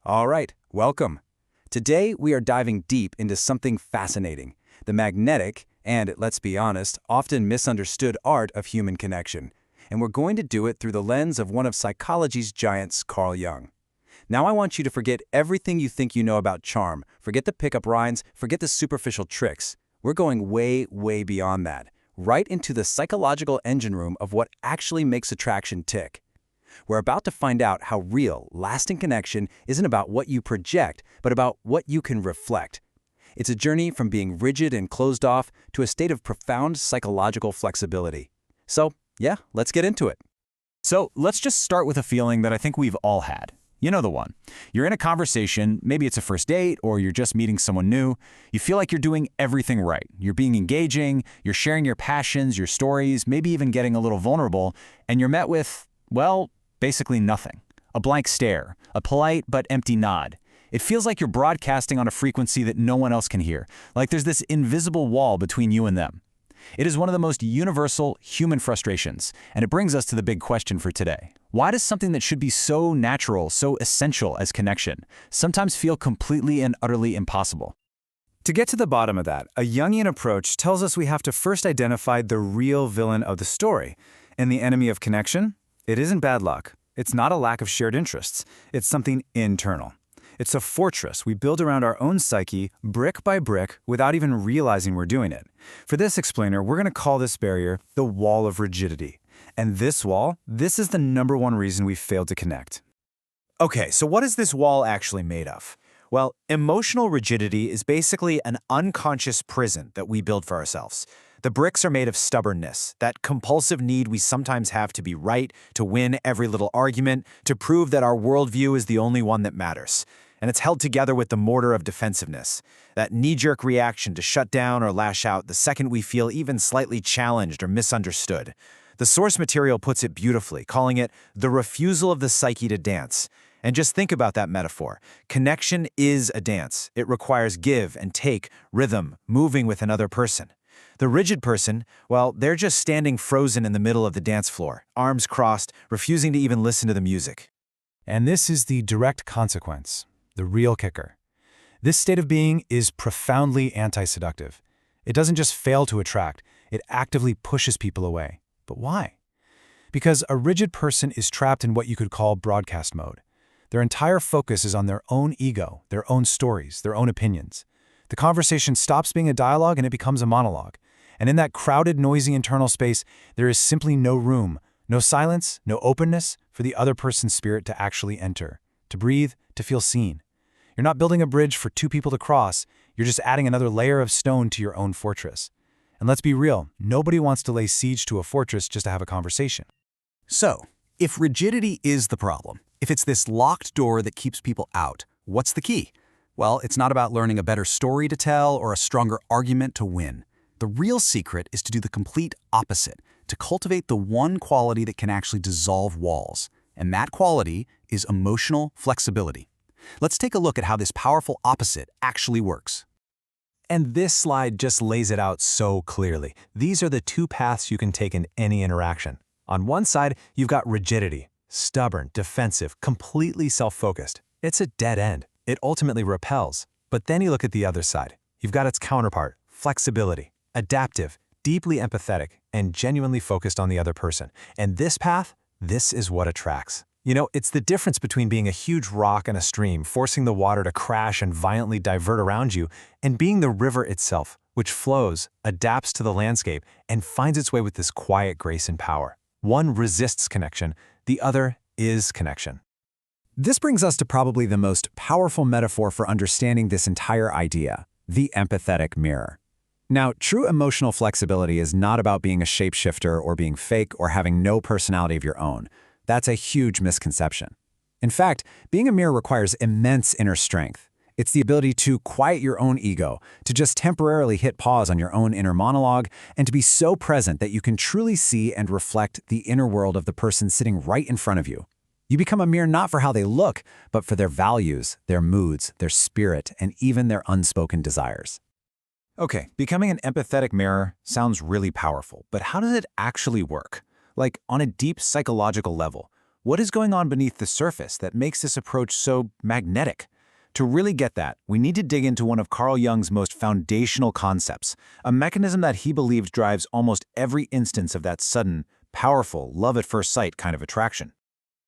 All right, welcome. Today we are diving deep into something fascinating, the magnetic and, let's be honest, often misunderstood art of human connection. And we're going to do it through the lens of one of psychology's giants, Carl Jung. Now I want you to forget everything you think you know about charm, forget the pickup lines, forget the superficial tricks. We're going way, way beyond that, right into the psychological engine room of what actually makes attraction tick. We're about to find out how real, lasting connection isn't about what you project, but about what you can reflect. It's a journey from being rigid and closed off to a state of profound psychological flexibility. So, yeah, let's get into it. So let's just start with a feeling that I think we've all had. You know the one. You're in a conversation, maybe it's a first date, or you're just meeting someone new. You feel like you're doing everything right. You're being engaging, you're sharing your passions, your stories, maybe even getting a little vulnerable, and you're met with, well, basically nothing. A blank stare, a polite but empty nod. It feels like you're broadcasting on a frequency that no one else can hear, like there's this invisible wall between you and them. It is one of the most universal human frustrations, and it brings us to the big question for today. Why does something that should be so natural, so essential as connection, sometimes feel completely and utterly impossible? To get to the bottom of that, a Jungian approach tells us we have to first identify the real villain of the story. And the enemy of connection? It isn't bad luck. It's not a lack of shared interests. It's something internal. It's a fortress we build around our own psyche, brick by brick, without even realizing we're doing it. For this explainer, we're going to call this barrier the wall of rigidity. And this wall, this is the #1 reason we failed to connect. Okay, so what is this wall actually made of? Well, emotional rigidity is basically an unconscious prison that we build for ourselves. The bricks are made of stubbornness, that compulsive need we sometimes have to be right, to win every little argument, to prove that our worldview is the only one that matters. And it's held together with the mortar of defensiveness, that knee-jerk reaction to shut down or lash out the second we feel even slightly challenged or misunderstood. The source material puts it beautifully, calling it the refusal of the psyche to dance. And just think about that metaphor. Connection is a dance. It requires give and take, rhythm, moving with another person. The rigid person, well, they're just standing frozen in the middle of the dance floor, arms crossed, refusing to even listen to the music. And this is the direct consequence, the real kicker. This state of being is profoundly anti-seductive. It doesn't just fail to attract, it actively pushes people away. But why? Because a rigid person is trapped in what you could call broadcast mode. Their entire focus is on their own ego, their own stories, their own opinions. The conversation stops being a dialogue and it becomes a monologue. And in that crowded, noisy internal space, there is simply no room, no silence, no openness for the other person's spirit to actually enter, to breathe, to feel seen. You're not building a bridge for two people to cross, you're just adding another layer of stone to your own fortress. And let's be real, nobody wants to lay siege to a fortress just to have a conversation. So, if rigidity is the problem, if it's this locked door that keeps people out, what's the key? Well, it's not about learning a better story to tell or a stronger argument to win. The real secret is to do the complete opposite, to cultivate the one quality that can actually dissolve walls. And that quality is emotional flexibility. Let's take a look at how this powerful opposite actually works. And this slide just lays it out so clearly. These are the two paths you can take in any interaction. On one side, you've got rigidity, stubborn, defensive, completely self-focused. It's a dead end. It ultimately repels. But then you look at the other side. You've got its counterpart, flexibility, adaptive, deeply empathetic, and genuinely focused on the other person. And this path, this is what attracts. You know, it's the difference between being a huge rock in a stream, forcing the water to crash and violently divert around you, and being the river itself, which flows, adapts to the landscape, and finds its way with this quiet grace and power. One resists connection, the other is connection. This brings us to probably the most powerful metaphor for understanding this entire idea, the empathetic mirror. Now, true emotional flexibility is not about being a shapeshifter or being fake or having no personality of your own. That's a huge misconception. In fact, being a mirror requires immense inner strength. It's the ability to quiet your own ego, to just temporarily hit pause on your own inner monologue, and to be so present that you can truly see and reflect the inner world of the person sitting right in front of you. You become a mirror not for how they look, but for their values, their moods, their spirit, and even their unspoken desires. Okay, becoming an empathetic mirror sounds really powerful, but how does it actually work? Like, on a deep psychological level, What is going on beneath the surface that makes this approach so magnetic? To really get that, we need to dig into one of Carl Jung's most foundational concepts, a mechanism that he believed drives almost every instance of that sudden, powerful, love-at-first-sight kind of attraction.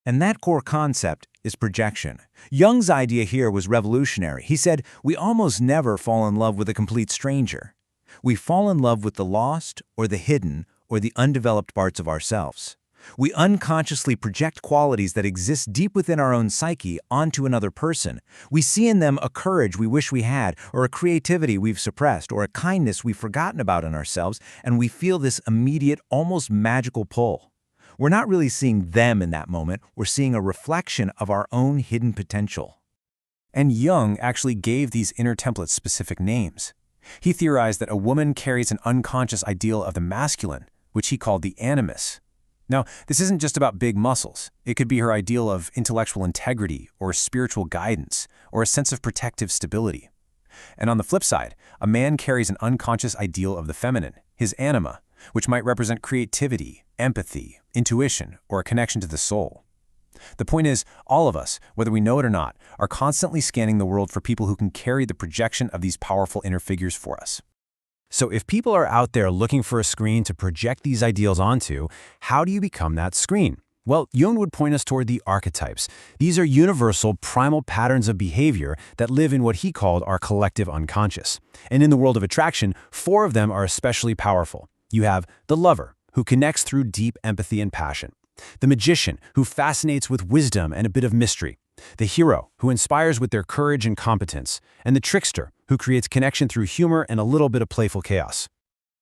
And that core concept is projection. Jung's idea here was revolutionary. He said, we almost never fall in love with a complete stranger. We fall in love with the lost or the hidden or the undeveloped parts of ourselves. We unconsciously project qualities that exist deep within our own psyche onto another person. We see in them a courage we wish we had, or a creativity we've suppressed, or a kindness we've forgotten about in ourselves, and we feel this immediate, almost magical pull. We're not really seeing them in that moment, we're seeing a reflection of our own hidden potential. And Jung actually gave these inner templates specific names. He theorized that a woman carries an unconscious ideal of the masculine, which he called the animus. Now, this isn't just about big muscles. It could be her ideal of intellectual integrity or spiritual guidance or a sense of protective stability. And on the flip side, a man carries an unconscious ideal of the feminine, his anima, which might represent creativity, empathy, intuition, or a connection to the soul. The point is, all of us, whether we know it or not, are constantly scanning the world for people who can carry the projection of these powerful inner figures for us. So if people are out there looking for a screen to project these ideals onto, how do you become that screen? Well, Jung would point us toward the archetypes. These are universal, primal patterns of behavior that live in what he called our collective unconscious. And in the world of attraction, 4 of them are especially powerful. You have the lover, who connects through deep empathy and passion. The magician, who fascinates with wisdom and a bit of mystery. The hero, who inspires with their courage and competence. And the trickster, who creates connection through humor and a little bit of playful chaos.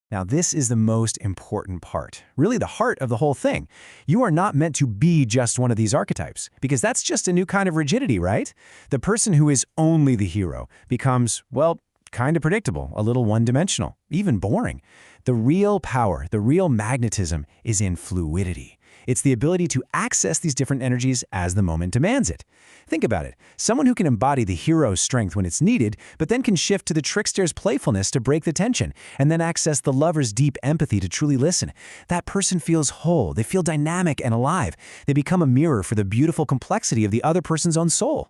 Now, this is the most important part, really the heart of the whole thing. You are not meant to be just one of these archetypes, because that's just a new kind of rigidity, right? The person who is only the hero becomes, well, kind of predictable, a little one-dimensional, even boring. The real power, the real magnetism is in fluidity. It's the ability to access these different energies as the moment demands it. Think about it. Someone who can embody the hero's strength when it's needed, but then can shift to the trickster's playfulness to break the tension, and then access the lover's deep empathy to truly listen. That person feels whole. They feel dynamic and alive. They become a mirror for the beautiful complexity of the other person's own soul.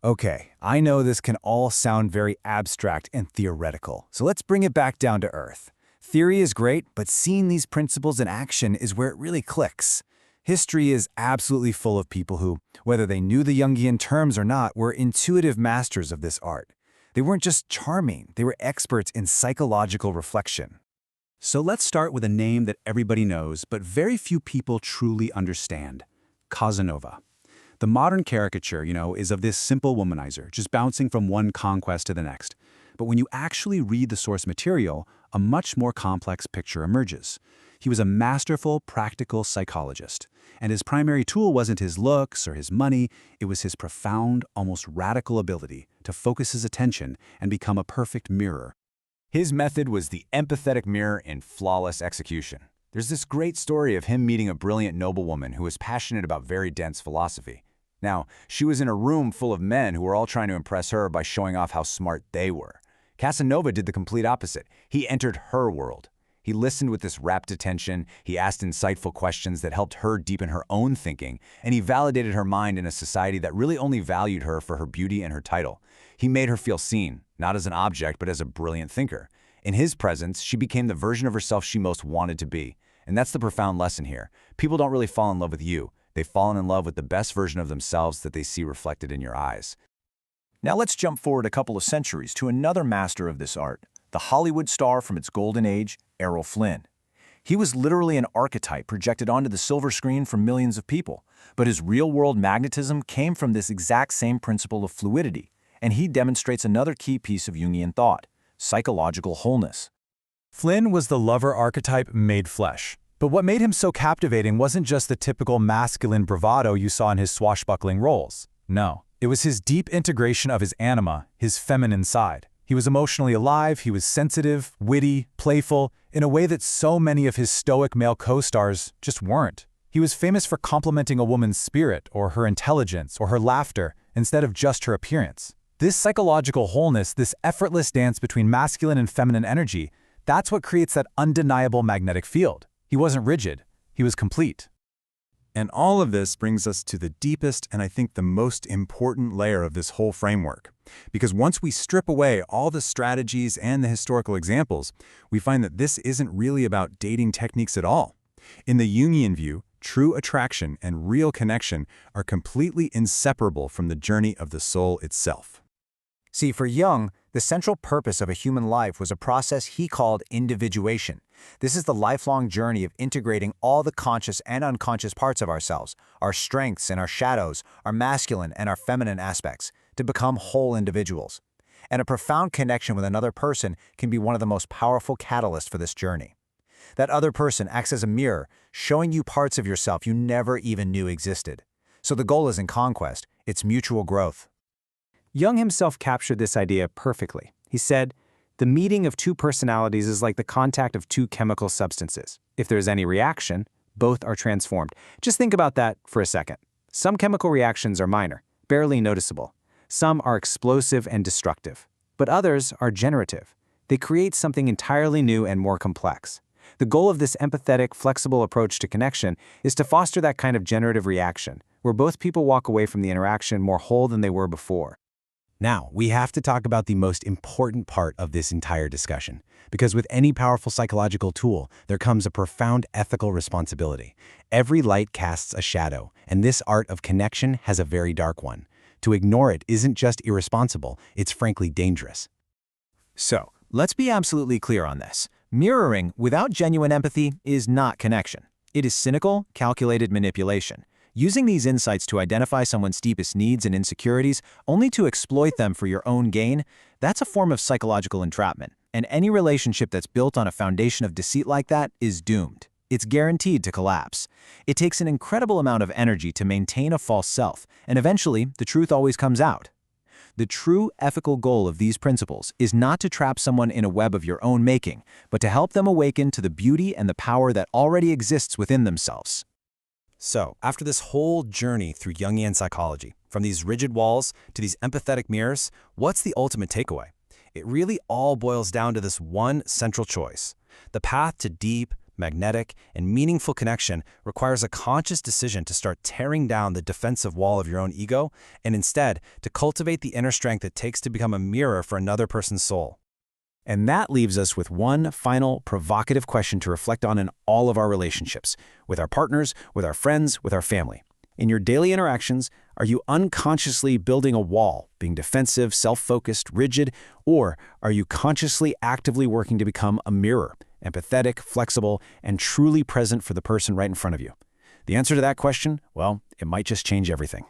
Okay, I know this can all sound very abstract and theoretical, so let's bring it back down to earth. Theory is great, but seeing these principles in action is where it really clicks. History is absolutely full of people who, whether they knew the Jungian terms or not, were intuitive masters of this art. They weren't just charming, they were experts in psychological reflection. So let's start with a name that everybody knows, but very few people truly understand: Casanova. The modern caricature, is of this simple womanizer, just bouncing from one conquest to the next. But when you actually read the source material, a much more complex picture emerges. He was a masterful, practical psychologist, and his primary tool wasn't his looks or his money, it was his profound, almost radical ability to focus his attention and become a perfect mirror. His method was the empathetic mirror in flawless execution. There's this great story of him meeting a brilliant noblewoman who was passionate about very dense philosophy. Now, she was in a room full of men who were all trying to impress her by showing off how smart they were. Casanova did the complete opposite. He entered her world. He listened with this rapt attention, he asked insightful questions that helped her deepen her own thinking, and he validated her mind in a society that really only valued her for her beauty and her title. He made her feel seen, not as an object, but as a brilliant thinker. In his presence, she became the version of herself she most wanted to be. And that's the profound lesson here. People don't really fall in love with you. They've fallen in love with the best version of themselves that they see reflected in your eyes. Now let's jump forward a couple of centuries to another master of this art, the Hollywood star from its golden age, Errol Flynn. He was literally an archetype projected onto the silver screen for millions of people, but his real-world magnetism came from this exact same principle of fluidity, and he demonstrates another key piece of Jungian thought: psychological wholeness. Flynn was the lover archetype made flesh. But what made him so captivating wasn't just the typical masculine bravado you saw in his swashbuckling roles. No, it was his deep integration of his anima, his feminine side. He was emotionally alive, he was sensitive, witty, playful, in a way that so many of his stoic male co-stars just weren't. He was famous for complimenting a woman's spirit, or her intelligence, or her laughter, instead of just her appearance. This psychological wholeness, this effortless dance between masculine and feminine energy, that's what creates that undeniable magnetic field. He wasn't rigid, he was complete. And all of this brings us to the deepest and I think the most important layer of this whole framework. Because once we strip away all the strategies and the historical examples, we find that this isn't really about dating techniques at all. In the Jungian view, true attraction and real connection are completely inseparable from the journey of the soul itself. See, for Jung, the central purpose of a human life was a process he called individuation. This is the lifelong journey of integrating all the conscious and unconscious parts of ourselves, our strengths and our shadows, our masculine and our feminine aspects, to become whole individuals. And a profound connection with another person can be one of the most powerful catalysts for this journey. That other person acts as a mirror, showing you parts of yourself you never even knew existed. So the goal isn't conquest, it's mutual growth. Jung himself captured this idea perfectly. He said, "The meeting of two personalities is like the contact of two chemical substances. If there's any reaction, both are transformed." Just think about that for a second. Some chemical reactions are minor, barely noticeable. Some are explosive and destructive. But others are generative. They create something entirely new and more complex. The goal of this empathetic, flexible approach to connection is to foster that kind of generative reaction, where both people walk away from the interaction more whole than they were before. Now, we have to talk about the most important part of this entire discussion, because with any powerful psychological tool, there comes a profound ethical responsibility. Every light casts a shadow, and this art of connection has a very dark one. To ignore it isn't just irresponsible, it's frankly dangerous. So, let's be absolutely clear on this. Mirroring without genuine empathy is not connection. It is cynical, calculated manipulation. Using these insights to identify someone's deepest needs and insecurities only to exploit them for your own gain, that's a form of psychological entrapment. And any relationship that's built on a foundation of deceit like that is doomed. It's guaranteed to collapse. It takes an incredible amount of energy to maintain a false self, and eventually, the truth always comes out. The true ethical goal of these principles is not to trap someone in a web of your own making, but to help them awaken to the beauty and the power that already exists within themselves. So, after this whole journey through Jungian psychology, from these rigid walls to these empathetic mirrors, what's the ultimate takeaway? It really all boils down to this one central choice. The path to deep, magnetic, and meaningful connection requires a conscious decision to start tearing down the defensive wall of your own ego, and instead, to cultivate the inner strength it takes to become a mirror for another person's soul. And that leaves us with one final provocative question to reflect on in all of our relationships, with our partners, with our friends, with our family. In your daily interactions, are you unconsciously building a wall, being defensive, self-focused, rigid, or are you consciously actively working to become a mirror, empathetic, flexible, and truly present for the person right in front of you? The answer to that question, well, it might just change everything.